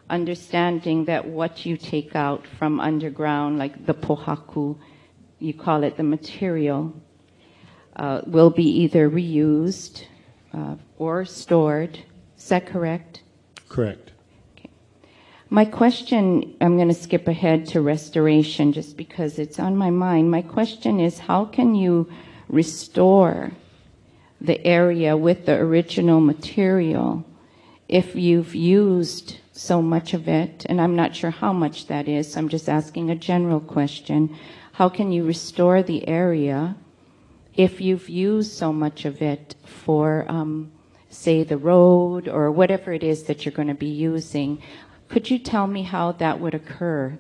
understanding that what you take out from underground, like the pohaku, you call it the material, will be either reused or stored. Is that correct? Correct. Okay. My question, I'm going to skip ahead to restoration just because it's on my mind. My question is, how can you restore the area with the original material if you've used so much of it? And I'm not sure how much that is. I'm just asking a general question. How can you restore the area if you've used so much of it for, say, the road or whatever it is that you're going to be using? Could you tell me how that would occur?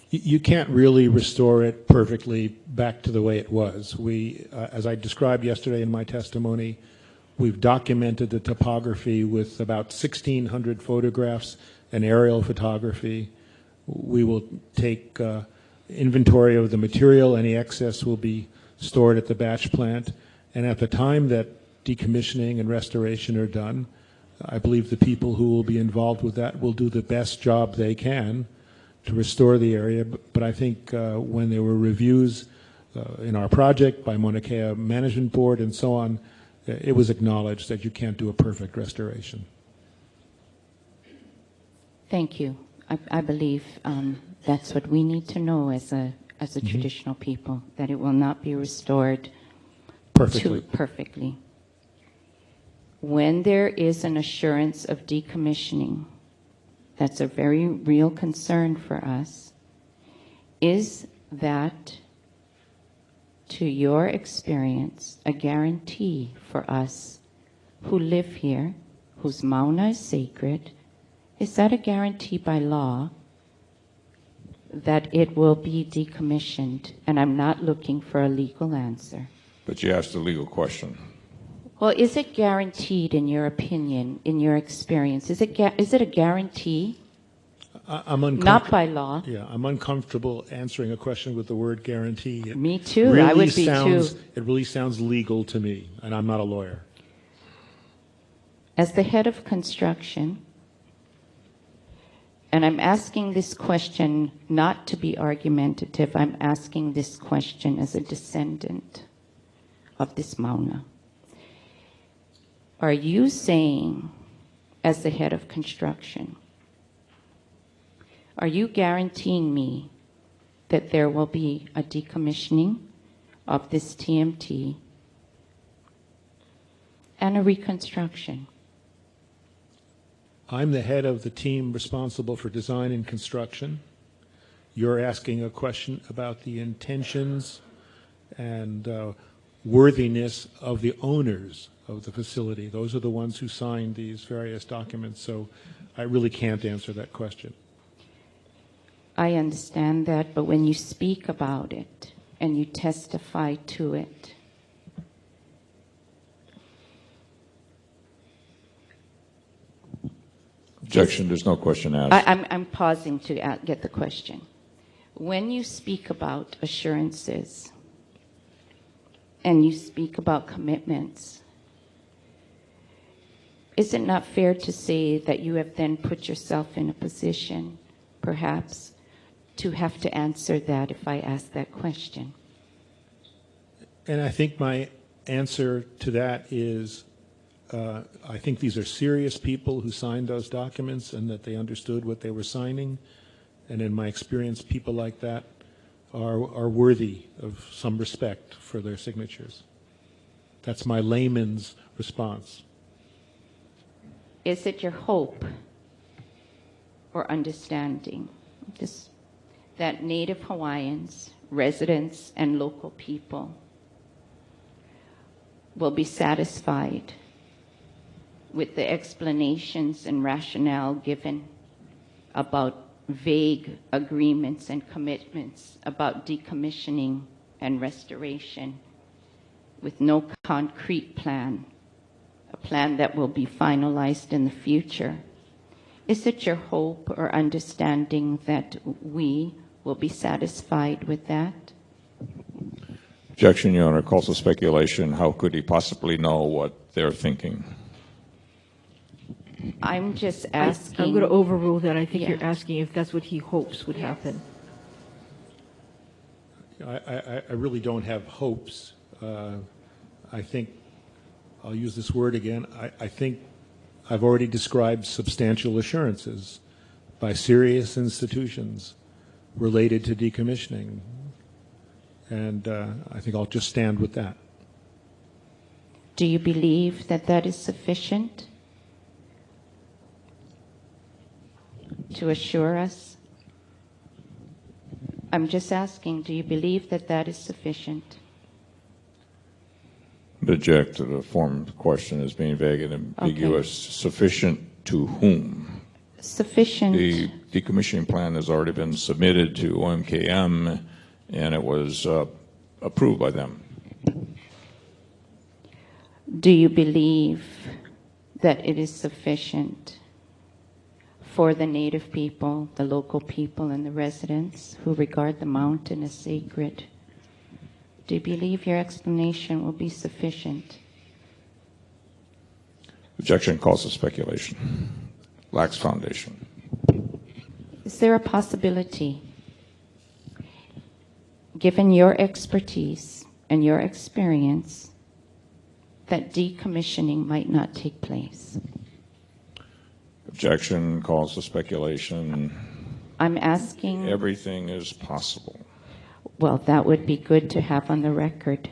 You can't really restore it perfectly back to the way it was. We, as I described yesterday in my testimony, we've documented the topography with about 1,600 photographs and aerial photography. We will take inventory of the material. Any excess will be stored at the batch plant. And at the time that decommissioning and restoration are done, I believe the people who will be involved with that will do the best job they can to restore the area. But I think when there were reviews in our project by Mauna Kea Management Board and so on, it was acknowledged that you can't do a perfect restoration. Thank you. I believe that's what we need to know as a traditional people, that it will not be restored perfectly. When there is an assurance of decommissioning, that's a very real concern for us. Is that, to your experience, a guarantee for us who live here, whose mauna is sacred? Is that a guarantee by law that it will be decommissioned? And I'm not looking for a legal answer. But you asked a legal question. Well, is it guaranteed in your opinion, in your experience? Is it a guarantee? Not by law. Yeah, I'm uncomfortable answering a question with the word guarantee. Me too. Really I would be too. It really sounds legal to me, and I'm not a lawyer. As the head of construction, and I'm asking this question not to be argumentative, I'm asking this question as a descendant of this mauna. Are you saying, as the head of construction, are you guaranteeing me that there will be a decommissioning of this TMT and a reconstruction? I'm the head of the team responsible for design and construction. You're asking a question about the intentions and worthiness of the owners of the facility. Those are the ones who signed these various documents, so I really can't answer that question. I understand that, but when you speak about it and you testify to it, Objection, there's no question asked. I'm pausing to get the question. When you speak about assurances and you speak about commitments, is it not fair to say that you have then put yourself in a position, perhaps, to have to answer that if I ask that question? And I think my answer to that is I think these are serious people who signed those documents and that they understood what they were signing. And in my experience, people like that are worthy of some respect for their signatures. That's my layman's response. Is it your hope or understanding that Native Hawaiians, residents, and local people will be satisfied with the explanations and rationale given about vague agreements and commitments about decommissioning and restoration with no concrete plan, a plan that will be finalized in the future? Is it your hope or understanding that we will be satisfied with that? Objection, Your Honor. Calls for speculation. How could he possibly know what they're thinking? I'm just I'm asking. going to overrule that. I think Yeah. you're asking if that's what he hopes would happen. I really don't have hopes. I think, I'll use this word again, I think I've already described substantial assurances by serious institutions related to decommissioning. And I think I'll just stand with that. Do you believe that that is sufficient to assure us? I'm just asking, do you believe that that is sufficient? Object to the form of the question as being vague and ambiguous. Okay. Sufficient to whom? Sufficient. The decommissioning plan has already been submitted to OMKM, and it was approved by them. Do you believe that it is sufficient for the native people, the local people, and the residents who regard the mountain as sacred? Do you believe your explanation will be sufficient? Objection calls for speculation. Lacks foundation. Is there a possibility, given your expertise and your experience, that decommissioning might not take place? Objection calls for speculation. I'm asking. Everything is possible. Well, that would be good to have on the record.